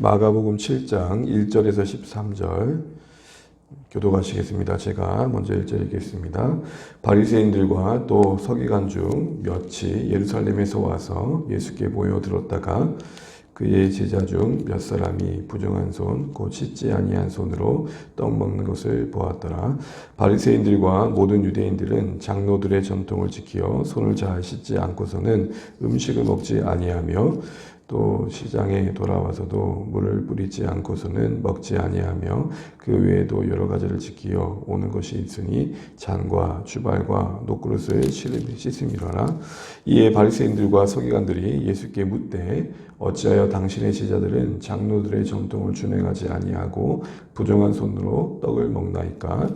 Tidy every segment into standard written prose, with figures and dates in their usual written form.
마가복음 7장 1절에서 13절 교도하시겠습니다. 제가 먼저 1절 읽겠습니다. 바리새인들과 또 서기관 중 몇이 예루살렘에서 와서 예수께 모여들었다가 그의 제자 중 몇 사람이 부정한 손, 곧 씻지 아니한 손으로 떡 먹는 것을 보았더라. 바리새인들과 모든 유대인들은 장로들의 전통을 지키어 손을 잘 씻지 않고서는 음식을 먹지 아니하며 또 시장에 돌아와서도 물을 뿌리지 않고서는 먹지 아니하며 그 외에도 여러 가지를 지키어 오는 것이 있으니 잔과 주발과 녹그릇을 씻음이로라. 이에 바리새인들과 서기관들이 예수께 묻되 어찌하여 당신의 제자들은 장로들의 전통을 준행하지 아니하고 부정한 손으로 떡을 먹나이까?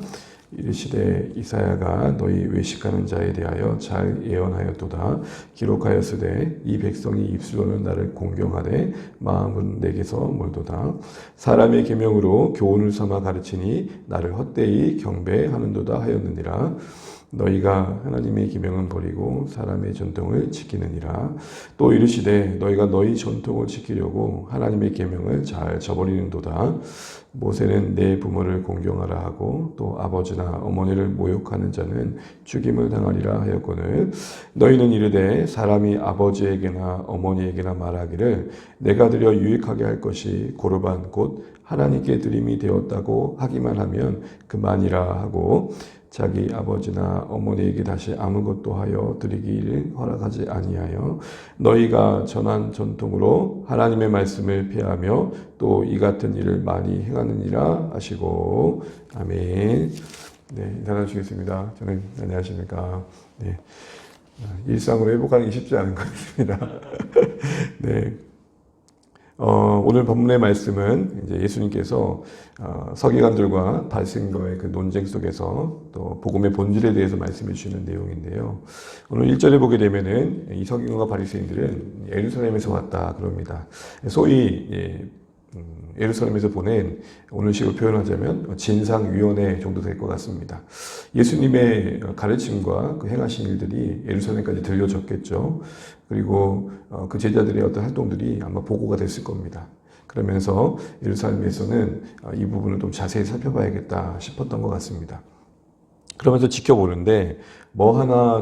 이르시되 이사야가 너희 외식하는 자에 대하여 잘 예언하였도다. 기록하였으되 이 백성이 입술로는 나를 공경하되 마음은 내게서 멀도다. 사람의 계명으로 교훈을 삼아 가르치니 나를 헛되이 경배하는도다 하였느니라. 너희가 하나님의 계명은 버리고 사람의 전통을 지키느니라. 또 이르시되 너희가 너희 전통을 지키려고 하나님의 계명을 잘 저버리는도다. 모세는 내 부모를 공경하라 하고 또 아버지나 어머니를 모욕하는 자는 죽임을 당하리라 하였거늘 너희는 이르되 사람이 아버지에게나 어머니에게나 말하기를 내가 드려 유익하게 할 것이 고르반 곧 하나님께 드림이 되었다고 하기만 하면 그만이라 하고 자기 아버지나 어머니에게 다시 아무것도 하여 드리기를 허락하지 아니하여 너희가 전한 전통으로 하나님의 말씀을 폐하며 또 이 같은 일을 많이 행하느니라 하시고 아멘. 네, 인사드리겠습니다. 저는 안녕하십니까. 네, 일상으로 회복하기 쉽지 않은 것 같습니다. 네. 오늘 본문의 말씀은 이제 예수님께서 서기관들과 바리새인과의 그 논쟁 속에서 또 복음의 본질에 대해서 말씀해 주시는 내용인데요. 오늘 1절에 보게 되면은 이 서기관과 바리새인들은 예루살렘에서 왔다 그럽니다. 소위 예루살렘에서 보낸 오늘식으로 표현하자면 진상위원회 정도 될 것 같습니다. 예수님의 가르침과 그 행하신 일들이 예루살렘까지 들려졌겠죠. 그리고 그 제자들의 어떤 활동들이 아마 보고가 됐을 겁니다. 그러면서 예루살렘에서는 이 부분을 좀 자세히 살펴봐야겠다 싶었던 것 같습니다. 그러면서 지켜보는데 뭐 하나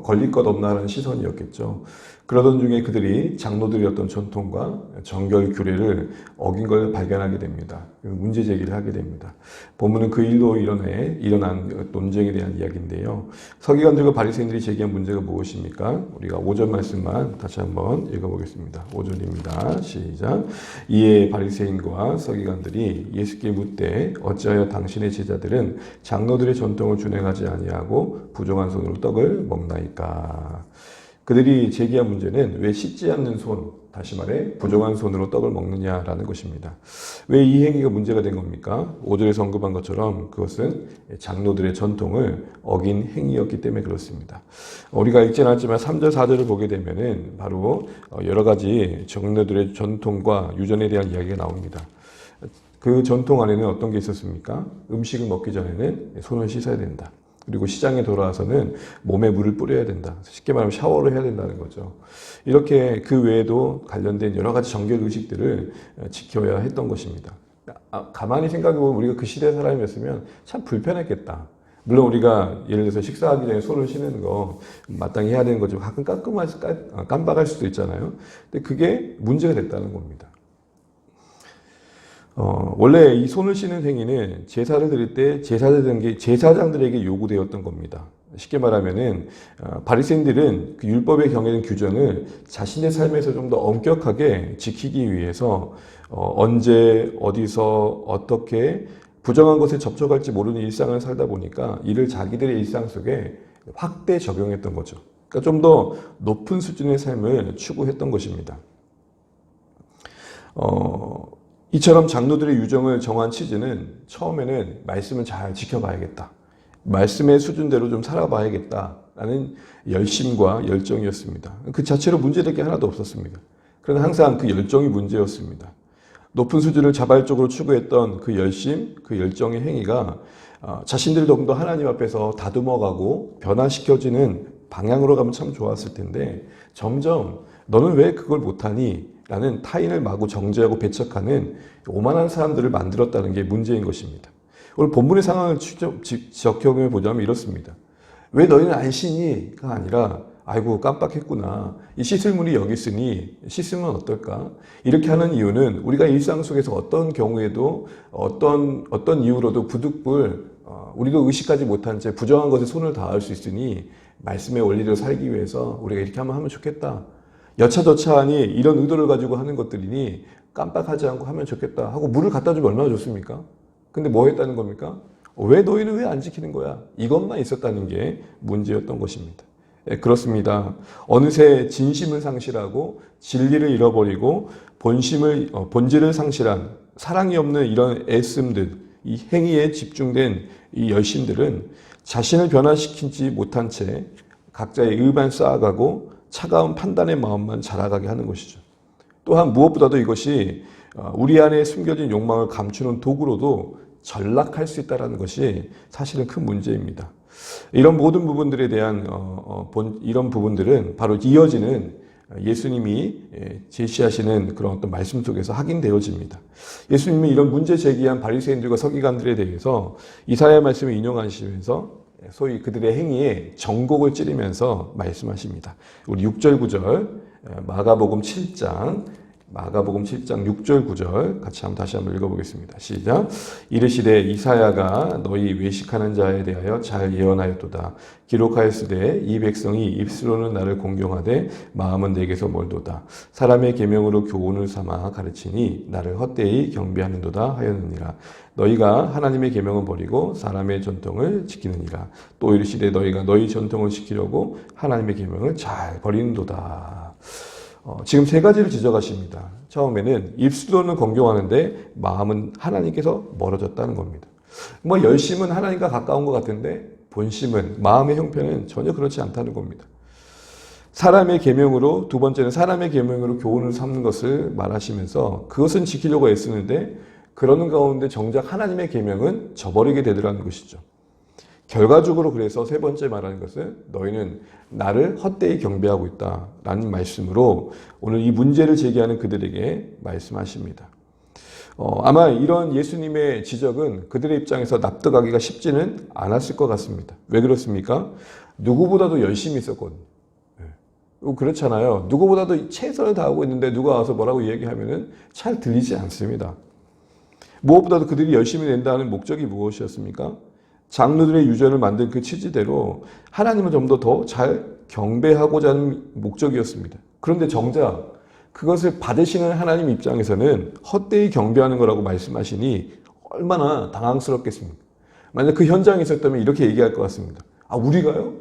걸릴 것 없나라는 시선이었겠죠. 그러던 중에 그들이 장로들의 어떤 전통과 정결 규례를 어긴 걸 발견하게 됩니다. 문제 제기를 하게 됩니다. 본문은 그 일로 일어난 논쟁에 대한 이야기인데요. 서기관들과 바리새인들이 제기한 문제가 무엇입니까? 우리가 5절 말씀만 다시 한번 읽어보겠습니다. 5절입니다. 시작. 이에 바리새인과 서기관들이 예수께 묻되 어찌하여 당신의 제자들은 장로들의 전통을 준행하지 아니하고 부정한 손으로 떡을 먹나이까? 그들이 제기한 문제는 왜 씻지 않는 손, 다시 말해 부정한 손으로 떡을 먹느냐라는 것입니다. 왜 이 행위가 문제가 된 겁니까? 5절에서 언급한 것처럼 그것은 장로들의 전통을 어긴 행위였기 때문에 그렇습니다. 우리가 읽지는 않지만 3절, 4절을 보게 되면은 바로 여러 가지 장로들의 전통과 유전에 대한 이야기가 나옵니다. 그 전통 안에는 어떤 게 있었습니까? 음식을 먹기 전에는 손을 씻어야 된다. 그리고 시장에 돌아와서는 몸에 물을 뿌려야 된다. 쉽게 말하면 샤워를 해야 된다는 거죠. 이렇게 그 외에도 관련된 여러 가지 정결 의식들을 지켜야 했던 것입니다. 가만히 생각해보면 우리가 그 시대 사람이었으면 참 불편했겠다. 물론 우리가 예를 들어서 식사하기 전에 손을 씻는 거 마땅히 해야 되는 거죠. 가끔 깜빡할 수도 있잖아요. 근데 그게 문제가 됐다는 겁니다. 원래 이 손을 씻는 행위는 제사를 드릴 때 제사장들에게 요구되었던 겁니다. 쉽게 말하면은 바리새인들은 그 율법에 정해진 규정을 자신의 삶에서 좀 더 엄격하게 지키기 위해서 언제 어디서 어떻게 부정한 것에 접촉할지 모르는 일상을 살다 보니까 이를 자기들의 일상 속에 확대 적용했던 거죠. 그러니까 좀 더 높은 수준의 삶을 추구했던 것입니다. 이처럼 장로들의 유정을 정한 취지는 처음에는 말씀을 잘 지켜봐야겠다. 말씀의 수준대로 좀 살아봐야겠다라는 열심과 열정이었습니다. 그 자체로 문제될 게 하나도 없었습니다. 그러나 항상 그 열정이 문제였습니다. 높은 수준을 자발적으로 추구했던 그 열심, 그 열정의 행위가 자신들을 조금 더 하나님 앞에서 다듬어가고 변화시켜지는 방향으로 가면 참 좋았을 텐데 점점 너는 왜 그걸 못하니? 라는 타인을 마구 정죄하고 배척하는 오만한 사람들을 만들었다는 게 문제인 것입니다. 오늘 본문의 상황을 적용해 보자면 이렇습니다. 왜 너희는 안 씻니?가 아니라 아이고 깜빡했구나. 이 씻을 물이 여기 있으니 씻으면 어떨까? 이렇게 하는 이유는 우리가 일상 속에서 어떤 경우에도 어떤 이유로도 부득불 우리도 의식하지 못한 채 부정한 것에 손을 다할 수 있으니 말씀의 원리를 살기 위해서 우리가 이렇게 하면 좋겠다. 여차저차하니 이런 의도를 가지고 하는 것들이니 깜빡하지 않고 하면 좋겠다 하고 물을 갖다 주면 얼마나 좋습니까? 근데 뭐 했다는 겁니까? 왜 너희는 왜 안 지키는 거야? 이것만 있었다는 게 문제였던 것입니다. 그렇습니다. 어느새 진심을 상실하고 진리를 잃어버리고 본질을 상실한 사랑이 없는 이런 애씀들, 이 행위에 집중된 이 열심들은 자신을 변화시키지 못한 채 각자의 의만 쌓아가고 차가운 판단의 마음만 자라가게 하는 것이죠. 또한 무엇보다도 이것이 우리 안에 숨겨진 욕망을 감추는 도구로도 전락할 수 있다는 것이 사실은 큰 문제입니다. 이런 모든 부분들에 대한 이런 부분들은 바로 이어지는 예수님이 제시하시는 그런 어떤 말씀 속에서 확인되어집니다. 예수님이 이런 문제 제기한 바리새인들과 서기관들에 대해서 이사야 말씀을 인용하시면서 소위 그들의 행위에 정곡을 찌르면서 말씀하십니다. 우리 6절 9절 마가복음 7장 6절 9절 같이 다시 한번 읽어보겠습니다. 시작. 이르시되 이사야가 너희 외식하는 자에 대하여 잘 예언하였도다. 기록하였으되 이 백성이 입술로는 나를 공경하되 마음은 내게서 멀도다. 사람의 계명으로 교훈을 삼아 가르치니 나를 헛되이 경배하는도다 하였느니라. 너희가 하나님의 계명을 버리고 사람의 전통을 지키느니라. 또 이르시되 너희가 너희 전통을 지키려고 하나님의 계명을 잘 버리는도다. 지금 세 가지를 지적하십니다. 처음에는 입술로는 공경하는데 마음은 하나님께서 멀어졌다는 겁니다. 열심은 하나님과 가까운 것 같은데 본심은 마음의 형편은 전혀 그렇지 않다는 겁니다. 사람의 계명으로 두 번째는 사람의 계명으로 교훈을 삼는 것을 말하시면서 그것은 지키려고 애쓰는데 그러는 가운데 정작 하나님의 계명은 저버리게 되더라는 것이죠. 결과적으로 그래서 세 번째 말하는 것은 너희는 나를 헛되이 경배하고 있다라는 말씀으로 오늘 이 문제를 제기하는 그들에게 말씀하십니다. 아마 이런 예수님의 지적은 그들의 입장에서 납득하기가 쉽지는 않았을 것 같습니다. 왜 그렇습니까? 누구보다도 열심히 있었거든요. 그렇잖아요. 누구보다도 최선을 다하고 있는데 누가 와서 뭐라고 얘기하면은 잘 들리지 않습니다. 무엇보다도 그들이 열심히 낸다는 목적이 무엇이었습니까? 장로들의 유전을 만든 그 취지대로 하나님을 좀 더 잘 경배하고자 하는 목적이었습니다. 그런데 정작 그것을 받으시는 하나님 입장에서는 헛되이 경배하는 거라고 말씀하시니 얼마나 당황스럽겠습니까? 만약 그 현장에 있었다면 이렇게 얘기할 것 같습니다. 아, 우리가요?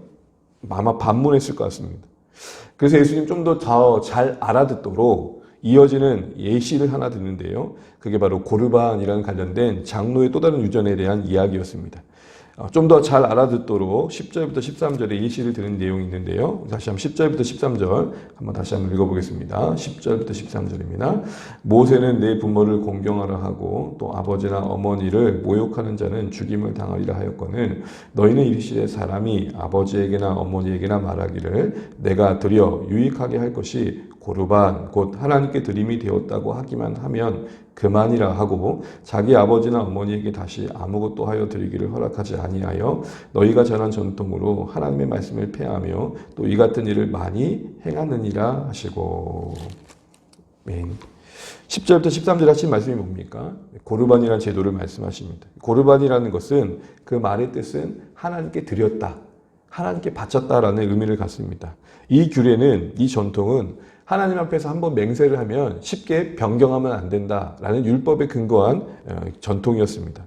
아마 반문했을 것 같습니다. 그래서 예수님 좀 더 잘 알아듣도록 이어지는 예시를 하나 듣는데요. 그게 바로 고르반이라는 관련된 장로의 또 다른 유전에 대한 이야기였습니다. 좀 더 잘 알아듣도록 10절부터 13절에 예시를 드는 내용이 있는데요. 다시 한번 10절부터 13절 한번 다시 한번 읽어보겠습니다. 10절부터 13절입니다. 모세는 내 부모를 공경하라 하고 또 아버지나 어머니를 모욕하는 자는 죽임을 당하리라 하였거늘 너희는 이르시되 사람이 아버지에게나 어머니에게나 말하기를 내가 드려 유익하게 할 것이 고르반 곧 하나님께 드림이 되었다고 하기만 하면 그만이라 하고 자기 아버지나 어머니에게 다시 아무것도 하여 드리기를 허락하지 아니하여 너희가 전한 전통으로 하나님의 말씀을 폐하며 또 이 같은 일을 많이 행하느니라 하시고. 10절부터 13절 하신 말씀이 뭡니까? 고르반이라는 제도를 말씀하십니다. 고르반이라는 것은 그 말의 뜻은 하나님께 드렸다, 하나님께 바쳤다라는 의미를 갖습니다. 이 규례는, 이 전통은 하나님 앞에서 한번 맹세를 하면 쉽게 변경하면 안 된다라는 율법에 근거한 전통이었습니다.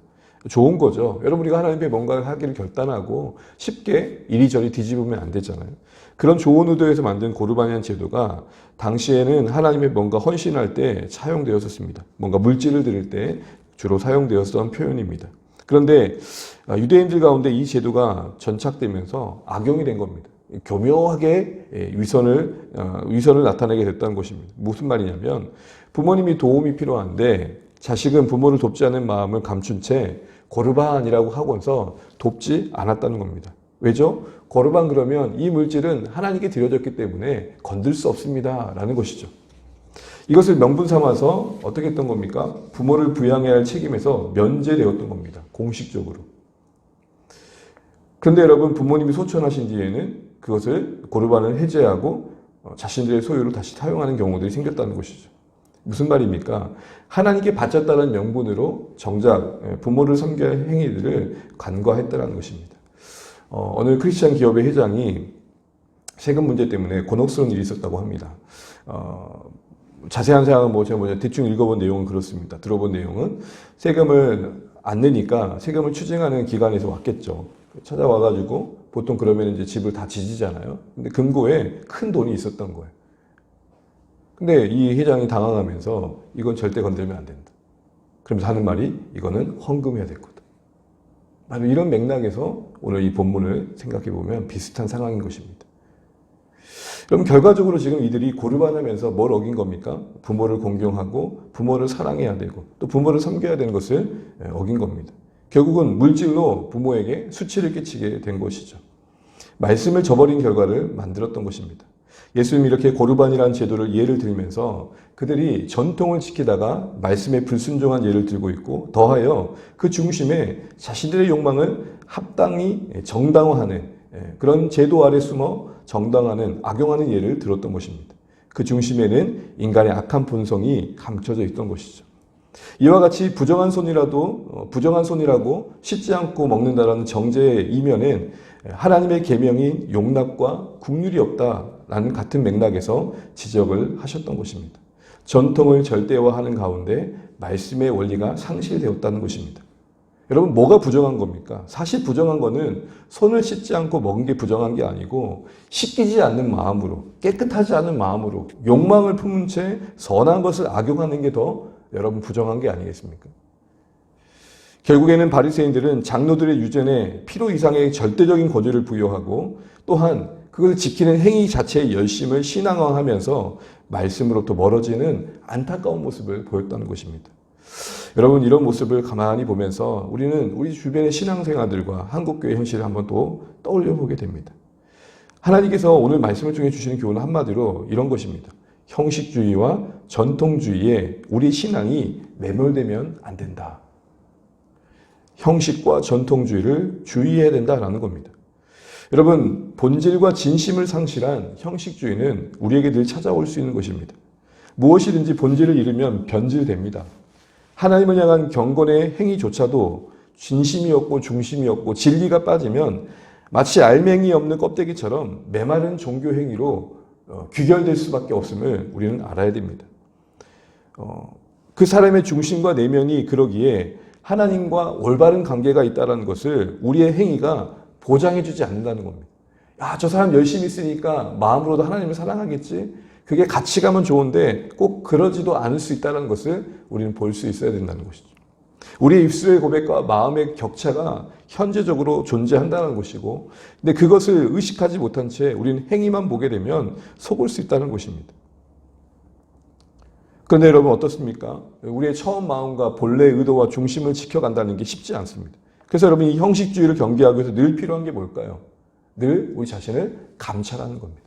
좋은 거죠. 여러분, 우리가 하나님 앞에 뭔가를 하기를 결단하고 쉽게 이리저리 뒤집으면 안 되잖아요. 그런 좋은 의도에서 만든 고르반이라는 제도가 당시에는 하나님의 뭔가 헌신할 때 사용되었었습니다. 뭔가 물질을 드릴 때 주로 사용되었던 표현입니다. 그런데 유대인들 가운데 이 제도가 전착되면서 악용이 된 겁니다. 교묘하게 위선을 나타내게 됐다는 것입니다. 무슨 말이냐면 부모님이 도움이 필요한데 자식은 부모를 돕지 않은 마음을 감춘 채 고르반이라고 하고서 돕지 않았다는 겁니다. 왜죠? 고르반 그러면 이 물질은 하나님께 드려졌기 때문에 건들 수 없습니다 라는 것이죠. 이것을 명분 삼아서 어떻게 했던 겁니까? 부모를 부양해야 할 책임에서 면제되었던 겁니다. 공식적으로. 그런데 여러분, 부모님이 소천하신 뒤에는 그것을 고르반을 해제하고 자신들의 소유로 다시 사용하는 경우들이 생겼다는 것이죠. 무슨 말입니까? 하나님께 바쳤다는 명분으로 정작 부모를 섬겨야 할 행위들을 간과했다는 것입니다. 어느 크리스찬 기업의 회장이 세금 문제 때문에 곤혹스러운 일이 있었다고 합니다. 자세한 사항은 제가 대충 읽어본 내용은 그렇습니다. 들어본 내용은 세금을 안 내니까 세금을 추징하는 기관에서 왔겠죠. 찾아와가지고 보통 그러면 이제 집을 다 지지잖아요. 근데 금고에 큰 돈이 있었던 거예요. 근데 이 회장이 당황하면서 이건 절대 건들면 안 된다. 그러면서 하는 말이 이거는 헌금해야 될 거다. 바로 이런 맥락에서 오늘 이 본문을 생각해 보면 비슷한 상황인 것입니다. 그럼 결과적으로 지금 이들이 고르반하면서 뭘 어긴 겁니까? 부모를 공경하고 부모를 사랑해야 되고 또 부모를 섬겨야 되는 것을 어긴 겁니다. 결국은 물질로 부모에게 수치를 끼치게 된 것이죠. 말씀을 저버린 결과를 만들었던 것입니다. 예수님이 이렇게 고르반이라는 제도를 예를 들면서 그들이 전통을 지키다가 말씀에 불순종한 예를 들고 있고 더하여 그 중심에 자신들의 욕망을 합당히 정당화하는 그런 제도 아래 숨어 정당화하는 악용하는 예를 들었던 것입니다. 그 중심에는 인간의 악한 본성이 감춰져 있던 것이죠. 이와 같이 부정한 손이라고 씻지 않고 먹는다라는 정죄의 이면엔 하나님의 계명인 용납과 국률이 없다라는 같은 맥락에서 지적을 하셨던 것입니다. 전통을 절대화하는 가운데 말씀의 원리가 상실되었다는 것입니다. 여러분, 뭐가 부정한 겁니까? 사실 부정한 거는 손을 씻지 않고 먹은 게 부정한 게 아니고 씻기지 않는 마음으로, 깨끗하지 않은 마음으로 욕망을 품은 채 선한 것을 악용하는 게 더 여러분 부정한 게 아니겠습니까? 결국에는 바리새인들은 장로들의 유전에 필요 이상의 절대적인 권위를 부여하고 또한 그걸 지키는 행위 자체의 열심을 신앙화하면서 말씀으로부터 멀어지는 안타까운 모습을 보였다는 것입니다. 여러분, 이런 모습을 가만히 보면서 우리는 우리 주변의 신앙생활들과 한국교회 현실을 한번 또 떠올려 보게 됩니다. 하나님께서 오늘 말씀을 통해 주시는 교훈은 한마디로 이런 것입니다. 형식주의와 전통주의에 우리 신앙이 매몰되면 안 된다. 형식과 전통주의를 주의해야 된다라는 겁니다. 여러분, 본질과 진심을 상실한 형식주의는 우리에게 늘 찾아올 수 있는 것입니다. 무엇이든지 본질을 잃으면 변질됩니다. 하나님을 향한 경건의 행위조차도 진심이 없고 중심이 없고 진리가 빠지면 마치 알맹이 없는 껍데기처럼 메마른 종교 행위로 귀결될 수밖에 없음을 우리는 알아야 됩니다. 그 사람의 중심과 내면이 그러기에 하나님과 올바른 관계가 있다는 것을 우리의 행위가 보장해주지 않는다는 겁니다. 야, 저 사람 열심히 쓰니까 마음으로도 하나님을 사랑하겠지? 그게 같이 가면 좋은데 꼭 그러지도 않을 수 있다는 것을 우리는 볼 수 있어야 된다는 것이죠. 우리의 입술의 고백과 마음의 격차가 현재적으로 존재한다는 것이고, 근데 그것을 의식하지 못한 채 우리는 행위만 보게 되면 속을 수 있다는 것입니다. 그런데 여러분 어떻습니까? 우리의 처음 마음과 본래의 의도와 중심을 지켜간다는 게 쉽지 않습니다. 그래서 여러분, 이 형식주의를 경계하기 위해서 늘 필요한 게 뭘까요? 늘 우리 자신을 감찰하는 겁니다.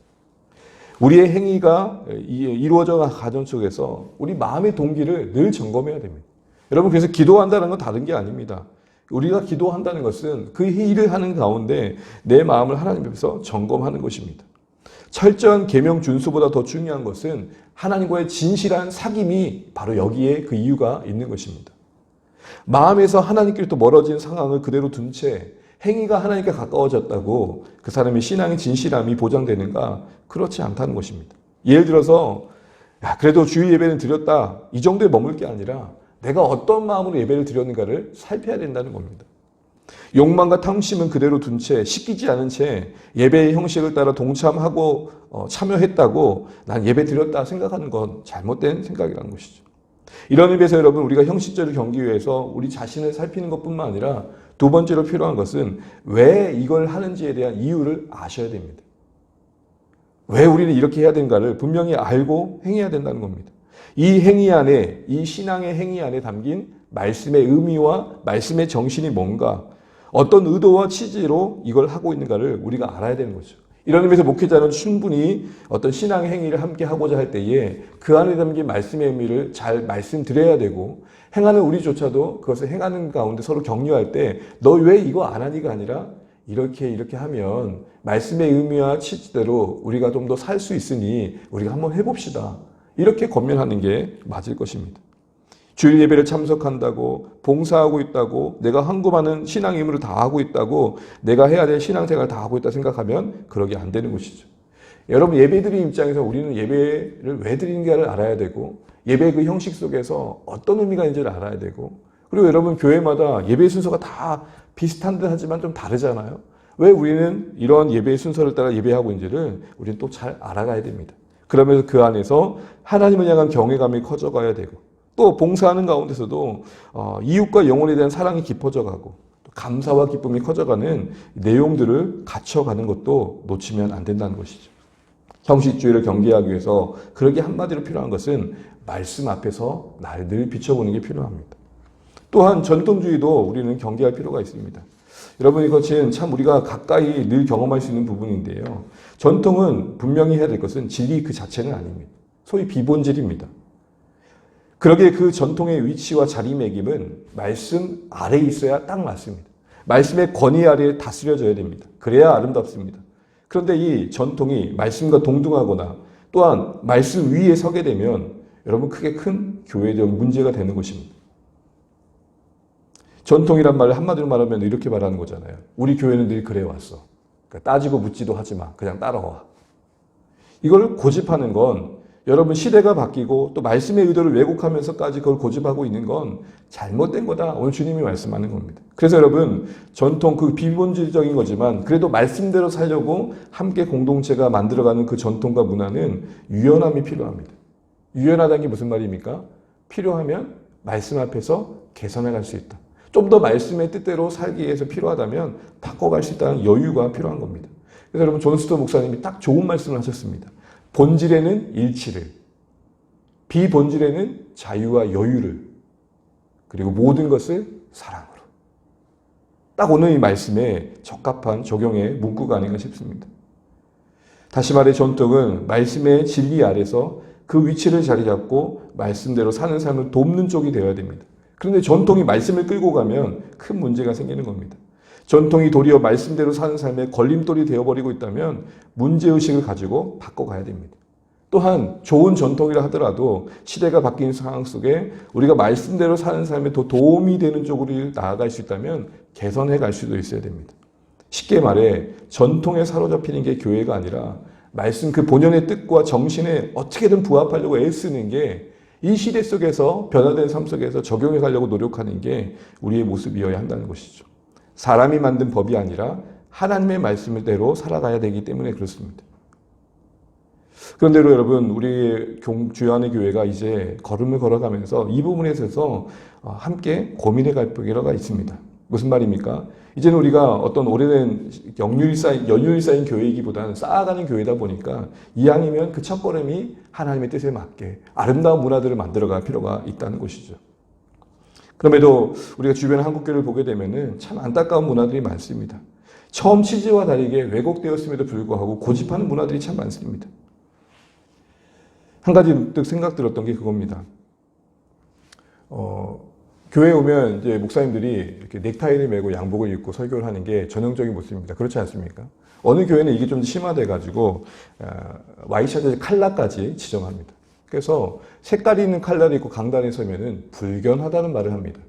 우리의 행위가 이루어져 간 과정 속에서 우리 마음의 동기를 늘 점검해야 됩니다. 여러분, 그래서 기도한다는 건 다른 게 아닙니다. 우리가 기도한다는 것은 그 일을 하는 가운데 내 마음을 하나님 앞에서 점검하는 것입니다. 철저한 계명 준수보다 더 중요한 것은 하나님과의 진실한 사귐이 바로 여기에 그 이유가 있는 것입니다. 마음에서 하나님께로부터 멀어진 상황을 그대로 둔 채 행위가 하나님께 가까워졌다고 그 사람의 신앙의 진실함이 보장되는가? 그렇지 않다는 것입니다. 예를 들어서 그래도 주일 예배는 드렸다, 이 정도에 머물 게 아니라 내가 어떤 마음으로 예배를 드렸는가를 살펴야 된다는 겁니다. 욕망과 탐심은 그대로 둔 채 시키지 않은 채 예배의 형식을 따라 동참하고 참여했다고 난 예배 드렸다 생각하는 건 잘못된 생각이라는 것이죠. 이런 의미에서 여러분, 우리가 형식적으로 경기 위해서 우리 자신을 살피는 것뿐만 아니라 두 번째로 필요한 것은 왜 이걸 하는지에 대한 이유를 아셔야 됩니다. 왜 우리는 이렇게 해야 되는가를 분명히 알고 행해야 된다는 겁니다. 이 행위 안에, 이 신앙의 행위 안에 담긴 말씀의 의미와 말씀의 정신이 뭔가, 어떤 의도와 취지로 이걸 하고 있는가를 우리가 알아야 되는 거죠. 이런 의미에서 목회자는 충분히 어떤 신앙 행위를 함께 하고자 할 때에 그 안에 담긴 말씀의 의미를 잘 말씀드려야 되고, 행하는 우리조차도 그것을 행하는 가운데 서로 격려할 때 너 왜 이거 안 하니가 아니라 이렇게 하면 말씀의 의미와 취지대로 우리가 좀 더 살 수 있으니 우리가 한번 해봅시다. 이렇게 권면하는 게 맞을 것입니다. 주일 예배를 참석한다고, 봉사하고 있다고, 내가 헌금하는 신앙 의무를 다 하고 있다고, 내가 해야 될 신앙생활을 다 하고 있다 생각하면 그러게 안 되는 것이죠. 여러분, 예배드리는 입장에서 우리는 예배를 왜 드리는가를 알아야 되고, 예배의 그 형식 속에서 어떤 의미가 있는지를 알아야 되고, 그리고 여러분, 교회마다 예배 순서가 다 비슷한 듯 하지만 좀 다르잖아요. 왜 우리는 이런 예배의 순서를 따라 예배하고 있는지를 우리는 또 잘 알아가야 됩니다. 그러면서 그 안에서 하나님을 향한 경외감이 커져가야 되고, 또 봉사하는 가운데서도 이웃과 영혼에 대한 사랑이 깊어져 가고, 감사와 기쁨이 커져가는 내용들을 갖춰가는 것도 놓치면 안 된다는 것이죠. 형식주의를 경계하기 위해서 그러기 한마디로 필요한 것은 말씀 앞에서 나를 늘 비춰보는 게 필요합니다. 또한 전통주의도 우리는 경계할 필요가 있습니다. 여러분, 이것은 참 우리가 가까이 늘 경험할 수 있는 부분인데요. 전통은 분명히 해야 될 것은 진리 그 자체는 아닙니다. 소위 비본질입니다. 그러기에 그 전통의 위치와 자리매김은 말씀 아래에 있어야 딱 맞습니다. 말씀의 권위 아래에 다스려져야 됩니다. 그래야 아름답습니다. 그런데 이 전통이 말씀과 동등하거나 또한 말씀 위에 서게 되면 여러분 크게 큰 교회적 문제가 되는 것입니다. 전통이란 말을 한마디로 말하면 이렇게 말하는 거잖아요. 우리 교회는 늘 그래 왔어. 그러니까 따지고 묻지도 하지 마. 그냥 따라와. 이걸 고집하는 건 여러분 시대가 바뀌고 또 말씀의 의도를 왜곡하면서까지 그걸 고집하고 있는 건 잘못된 거다. 오늘 주님이 말씀하는 겁니다. 그래서 여러분 전통 그 비본질적인 거지만 그래도 말씀대로 살려고 함께 공동체가 만들어가는 그 전통과 문화는 유연함이 필요합니다. 유연하다는 게 무슨 말입니까? 필요하면 말씀 앞에서 개선해 갈 수 있다. 좀 더 말씀의 뜻대로 살기 위해서 필요하다면 바꿔갈 수 있다는 여유가 필요한 겁니다. 그래서 여러분 존 스토 목사님이 딱 좋은 말씀을 하셨습니다. 본질에는 일치를, 비본질에는 자유와 여유를, 그리고 모든 것을 사랑으로. 딱 오늘 이 말씀에 적합한 적용의 문구가 아닌가 싶습니다. 다시 말해 전통은 말씀의 진리 아래서 그 위치를 자리 잡고 말씀대로 사는 삶을 돕는 쪽이 되어야 됩니다. 그런데 전통이 말씀을 끌고 가면 큰 문제가 생기는 겁니다. 전통이 도리어 말씀대로 사는 삶의 걸림돌이 되어버리고 있다면 문제의식을 가지고 바꿔가야 됩니다. 또한 좋은 전통이라 하더라도 시대가 바뀐 상황 속에 우리가 말씀대로 사는 삶에 더 도움이 되는 쪽으로 나아갈 수 있다면 개선해 갈 수도 있어야 됩니다. 쉽게 말해 전통에 사로잡히는 게 교회가 아니라 말씀 그 본연의 뜻과 정신에 어떻게든 부합하려고 애쓰는 게 이 시대 속에서 변화된 삶 속에서 적용해 가려고 노력하는 게 우리의 모습이어야 한다는 것이죠. 사람이 만든 법이 아니라 하나님의 말씀대로 살아가야 되기 때문에 그렇습니다. 그런데로 여러분 우리 주안의 교회가 이제 걸음을 걸어가면서 이 부분에 있어서 함께 고민해 갈 필요가 있습니다. 무슨 말입니까? 이제는 우리가 어떤 오래된 연륜이 쌓인 교회이기보다는 쌓아가는 교회다 보니까 이왕이면 그 첫걸음이 하나님의 뜻에 맞게 아름다운 문화들을 만들어갈 필요가 있다는 것이죠. 그럼에도 우리가 주변 한국교회를 보게 되면은 참 안타까운 문화들이 많습니다. 처음 취지와 다르게 왜곡되었음에도 불구하고 고집하는 문화들이 참 많습니다. 한 가지 문득 생각 들었던 게 그겁니다. 교회에 오면 이제 목사님들이 이렇게 넥타이를 메고 양복을 입고 설교를 하는 게 전형적인 모습입니다. 그렇지 않습니까? 어느 교회는 이게 좀 심화돼가지고 와이셔츠 칼라까지 지정합니다. 그래서 색깔이 있는 칼라를 입고 강단에 서면은 불견하다는 말을 합니다.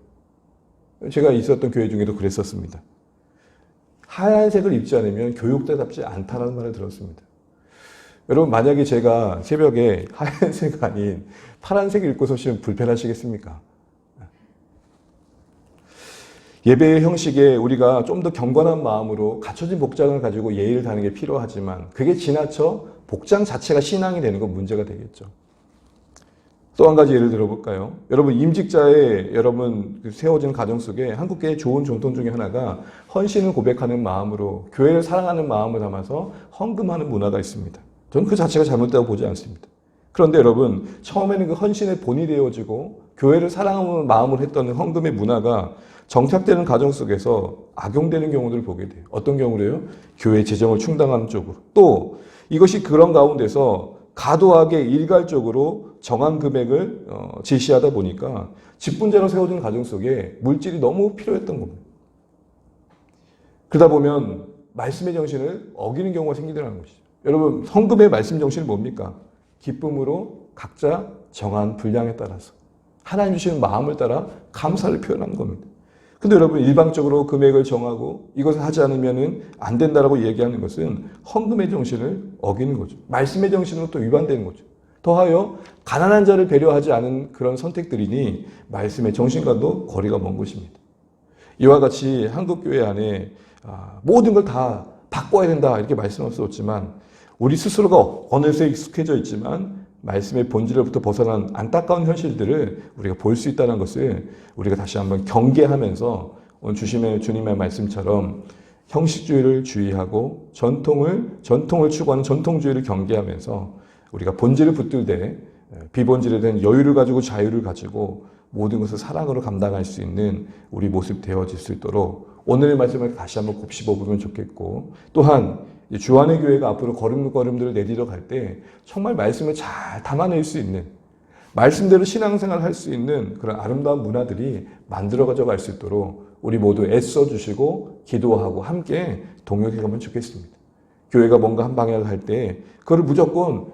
제가 있었던 교회 중에도 그랬었습니다. 하얀색을 입지 않으면 교육자답지 않다는 말을 들었습니다. 여러분 만약에 제가 새벽에 하얀색 아닌 파란색을 입고 서시면 불편하시겠습니까? 예배의 형식에 우리가 좀 더 경건한 마음으로 갖춰진 복장을 가지고 예의를 다하는 게 필요하지만 그게 지나쳐 복장 자체가 신앙이 되는 건 문제가 되겠죠. 또 한 가지 예를 들어볼까요? 여러분 임직자의 여러분 세워진 가정 속에 한국교회의 좋은 전통 중에 하나가 헌신을 고백하는 마음으로 교회를 사랑하는 마음을 담아서 헌금하는 문화가 있습니다. 저는 그 자체가 잘못되다고 보지 않습니다. 그런데 여러분, 처음에는 그 헌신의 본이 되어지고 교회를 사랑하는 마음을 했던 헌금의 문화가 정착되는 과정 속에서 악용되는 경우들을 보게 돼요. 어떤 경우래요? 교회 재정을 충당하는 쪽으로. 또 이것이 그런 가운데서 과도하게 일괄적으로 정한 금액을 제시하다 보니까 직분제로 세워진 과정 속에 물질이 너무 필요했던 겁니다. 그러다 보면 말씀의 정신을 어기는 경우가 생기더라는 것이죠. 여러분, 헌금의 말씀 정신은 뭡니까? 기쁨으로 각자 정한 분량에 따라서 하나님 주시는 마음을 따라 감사를 표현하는 겁니다. 근데 여러분, 일방적으로 금액을 정하고 이것을 하지 않으면 안 된다라고 얘기하는 것은 헌금의 정신을 어기는 거죠. 말씀의 정신으로 또 위반되는 거죠. 더하여 가난한 자를 배려하지 않은 그런 선택들이니 말씀의 정신과도 거리가 먼 것입니다. 이와 같이 한국교회 안에 모든 걸 다 바꿔야 된다 이렇게 말씀할 수 없지만 우리 스스로가 어느새 익숙해져 있지만 말씀의 본질로부터 벗어난 안타까운 현실들을 우리가 볼 수 있다는 것을 우리가 다시 한번 경계하면서 오늘 주님의 말씀처럼 형식주의를 주의하고 전통을 추구하는 전통주의를 경계하면서 우리가 본질을 붙들되 비본질에 대한 여유를 가지고 자유를 가지고 모든 것을 사랑으로 감당할 수 있는 우리 모습 되어질 수 있도록 오늘의 말씀을 다시 한번 곱씹어 보면 좋겠고, 또한 주안의 교회가 앞으로 걸음걸음들을 내디뎌 갈 때 정말 말씀을 잘 담아낼 수 있는, 말씀대로 신앙생활을 할 수 있는 그런 아름다운 문화들이 만들어 가져갈 수 있도록 우리 모두 애써주시고 기도하고 함께 동역해 가면 좋겠습니다. 교회가 뭔가 한 방향을 할 때 그걸 무조건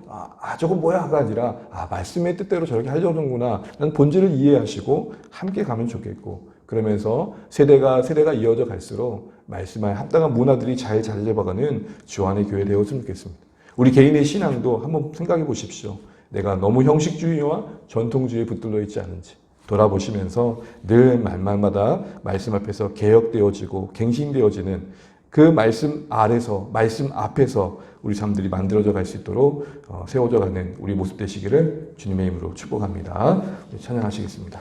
저건 뭐야가 아니라 말씀의 뜻대로 저렇게 하려는구나 라는 본질을 이해하시고 함께 가면 좋겠고, 그러면서 세대가 이어져 갈수록 말씀에 합당한 문화들이 잘 자리 잡아가는 주안의 교회 되었으면 좋겠습니다. 우리 개인의 신앙도 한번 생각해 보십시오. 내가 너무 형식주의와 전통주의에 붙들려 있지 않은지 돌아보시면서 늘 말마다 말씀 앞에서 개혁되어지고 갱신되어지는 그 말씀 아래서, 말씀 앞에서 우리 삶들이 만들어져 갈 수 있도록 세워져 가는 우리 모습 되시기를 주님의 이름으로 축복합니다. 찬양하시겠습니다.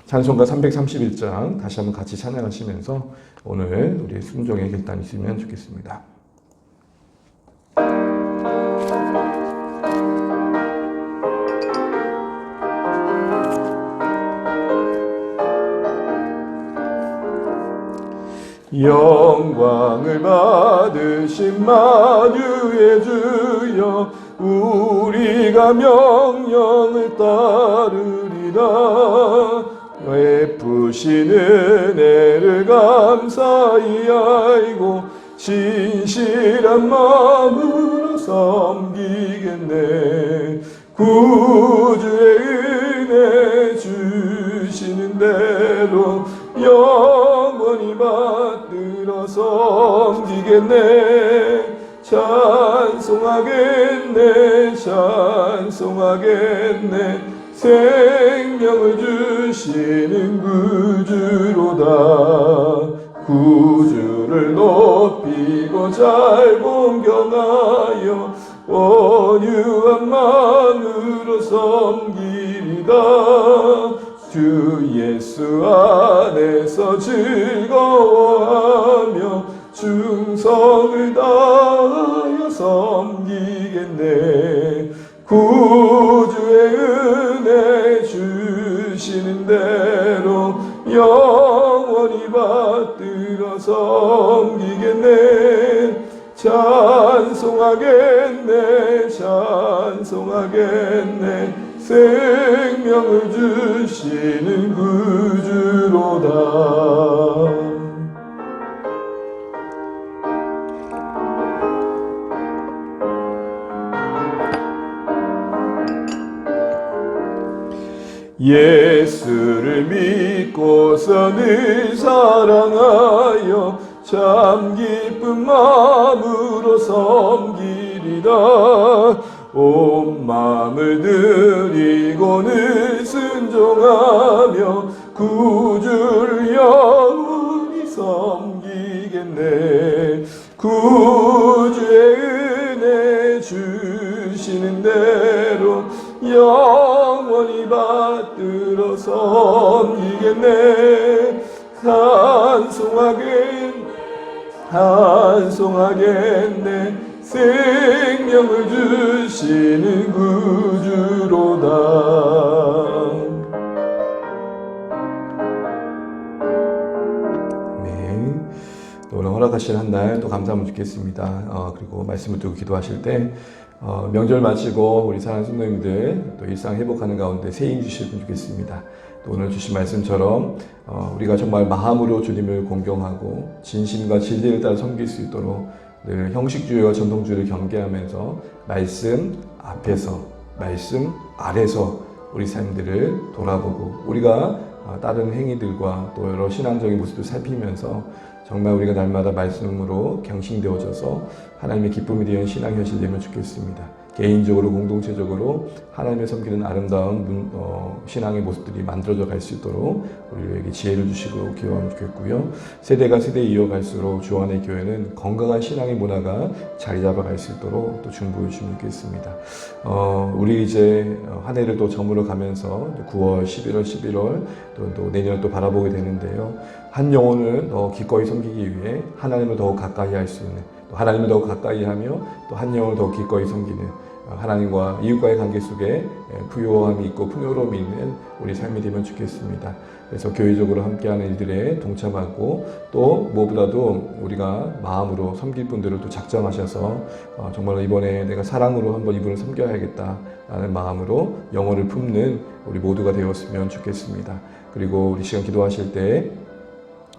찬송가 331장 다시 한번 같이 찬양하시면서 오늘 우리의 순종의 결단이 있으면 좋겠습니다. 영광을 받으신 만유의 주여, 우리가 명령을 따르리라. 베푸신 은혜를 감사히 알고 진실한 마음으로 섬기겠네. 구주의 은혜 주시는 대로 영원히 받들어 섬기겠네. 찬송하겠네. 생명을 주시는 구주로다. 구주를 높이고 잘 공경하여 온유한 마음으로 섬기리다. 주 예수 안에서 즐거워하며 충성을 다하여 섬기겠네. 구주의 은혜 주시는 대로 영원히 받들어 섬기겠네. 찬송하겠네. 생명을 주시는 구주로다. 예수를 믿고서 늘 사랑하여 참 기쁜 마음으로 섬기리라. 온 마음을 드리고 늘 순종하며 구주를 영원히 섬기겠네. 구주의 은혜 주시는 대로 영원히 받들어 섬기겠네. 찬송하겠네. 생명을 주시는 구주로다. 아멘. 오늘 허락하신 한 날 또 감사하면 좋겠습니다. 그리고 말씀을 듣고 기도하실 때 명절 마치고 우리 사랑하는 성도님들 또 일상 회복하는 가운데 새 힘 주시면 좋겠습니다. 또 오늘 주신 말씀처럼 우리가 정말 마음으로 주님을 공경하고 진심과 진리를 따라 섬길 수 있도록 늘 형식주의와 전통주의를 경계하면서 말씀 앞에서 말씀 아래서 우리 삶들을 돌아보고 우리가 다른 행위들과 또 여러 신앙적인 모습을 살피면서 정말 우리가 날마다 말씀으로 경신되어져서 하나님의 기쁨이 되는 신앙 현실이 되면 좋겠습니다. 개인적으로 공동체적으로 하나님을 섬기는 아름다운 신앙의 모습들이 만들어져 갈 수 있도록 우리에게 지혜를 주시고 기도하면 좋겠고요. 세대가 세대 이어갈수록 주 안의 교회는 건강한 신앙의 문화가 자리 잡아갈 수 있도록 또 중보해 주시면 좋겠습니다. 우리 이제 한 해를 또 저물어 가면서 9월, 11월, 11월 또 내년을 또 바라보게 되는데요. 한 영혼을 더 기꺼이 섬기기 위해 하나님을 더욱 가까이 할 수 있는, 또 하나님을 더욱 가까이 하며 또 한 영혼을 더욱 기꺼이 섬기는 하나님과 이웃과의 관계 속에 부요함이 있고 풍요로움이 있는 우리 삶이 되면 좋겠습니다. 그래서 교회적으로 함께하는 일들에 동참하고 또 무엇보다도 우리가 마음으로 섬길 분들을 또 작정하셔서 정말로 이번에 내가 사랑으로 한번 이분을 섬겨야겠다라는 마음으로 영혼을 품는 우리 모두가 되었으면 좋겠습니다. 그리고 우리 시간 기도하실 때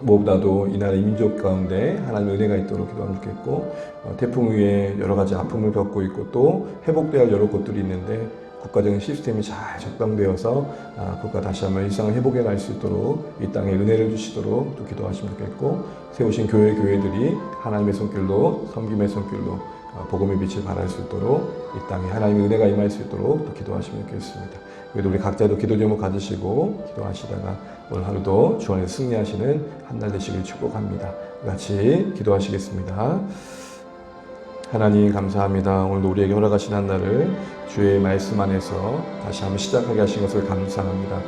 무엇보다도 이 나라 민족 가운데 하나님의 은혜가 있도록 기도하면 좋겠고 태풍 위에 여러 가지 아픔을 겪고 있고 또 회복돼야 할 여러 곳들이 있는데 국가적인 시스템이 잘 적당되어서 국가 다시 한번 일상을 회복해 갈 수 있도록 이 땅에 은혜를 주시도록 또 기도하시면 좋겠고 세우신 교회들이 하나님의 손길로 섬김의 손길로 복음의 빛을 발할 수 있도록 이 땅에 하나님의 은혜가 임할 수 있도록 또 기도하시면 좋겠습니다. 그래도 우리 각자도 기도 제목 가지시고 기도하시다가 오늘 하루도 주 안에서 승리하시는 한 날 되시길 축복합니다. 같이 기도하시겠습니다. 하나님 감사합니다. 오늘도 우리에게 허락하신 한 날을 주의 말씀 안에서 다시 한번 시작하게 하신 것을 감사합니다.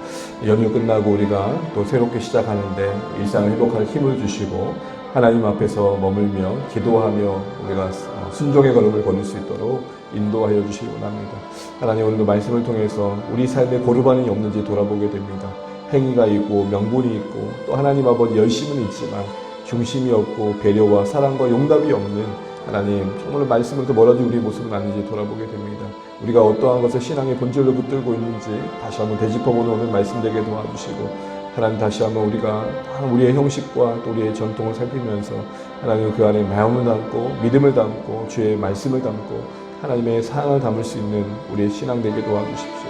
연휴 끝나고 우리가 또 새롭게 시작하는데 일상을 회복할 힘을 주시고 하나님 앞에서 머물며 기도하며 우리가 순종의 걸음을 걸을 수 있도록 인도하여 주시기 원합니다. 하나님 오늘도 말씀을 통해서 우리 삶에 고르반이 없는지 돌아보게 됩니다. 행위가 있고 명분이 있고 또 하나님 아버지 열심은 있지만 중심이 없고 배려와 사랑과 용납이 없는 하나님 정말로 말씀으로부터 멀어진 우리의 모습은 아닌지 돌아보게 됩니다. 우리가 어떠한 것을 신앙의 본질로 붙들고 있는지 다시 한번 되짚어보는 오늘 말씀 되게 도와주시고 하나님 다시 한번 우리가 우리의 형식과 또 우리의 전통을 살피면서 하나님 그 안에 마음을 담고 믿음을 담고 주의 말씀을 담고 하나님의 사랑을 담을 수 있는 우리의 신앙 되게 도와주십시오.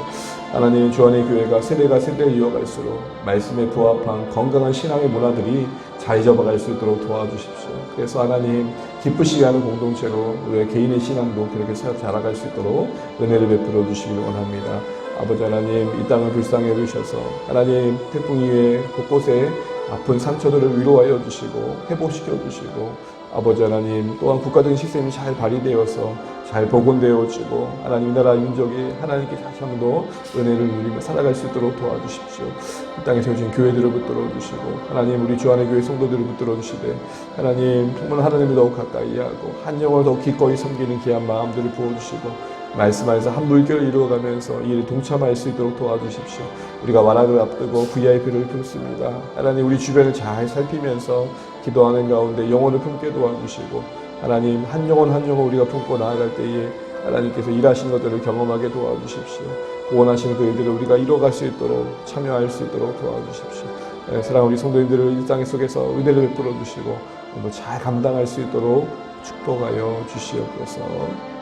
하나님 주 안의 교회가 세대가 세대를 이어갈수록 말씀에 부합한 건강한 신앙의 문화들이 자리 잡아갈 수 있도록 도와주십시오. 그래서 하나님 기쁘시게 하는 공동체로 우리의 개인의 신앙도 그렇게 자라갈 수 있도록 은혜를 베풀어 주시길 원합니다. 아버지 하나님 이 땅을 불쌍히 여기셔서 하나님 태풍 이외에 곳곳에 아픈 상처들을 위로하여 주시고 회복시켜 주시고 아버지 하나님 또한 국가적인 시스템이 잘 발휘되어서 잘 복원되어지고 하나님 나라 민족이 하나님께 다시 한 번 더 은혜를 누리며 살아갈 수 있도록 도와주십시오. 이 땅에 세우신 교회들을 붙들어 주시고 하나님 우리 주 안의 교회 성도들을 붙들어 주시되 하나님 정말 하나님을 더욱 가까이 하고 한 영혼을 더욱 기꺼이 섬기는 귀한 마음들을 부어주시고 말씀 안에서 한 물결을 이루어가면서 이 일에 동참할 수 있도록 도와주십시오. 우리가 완악을 앞두고 VIP를 품습니다. 하나님 우리 주변을 잘 살피면서 기도하는 가운데 영혼을 품게 도와주시고 하나님 한 영혼 한 영혼 우리가 품고 나아갈 때에 하나님께서 일하신 것들을 경험하게 도와주십시오. 구원하신 그 일들을 우리가 이뤄갈 수 있도록 참여할 수 있도록 도와주십시오. 사랑하는 우리 성도님들을 일상 속에서 은혜를 베풀어 주시고 잘 감당할 수 있도록 축복하여 주시옵소서.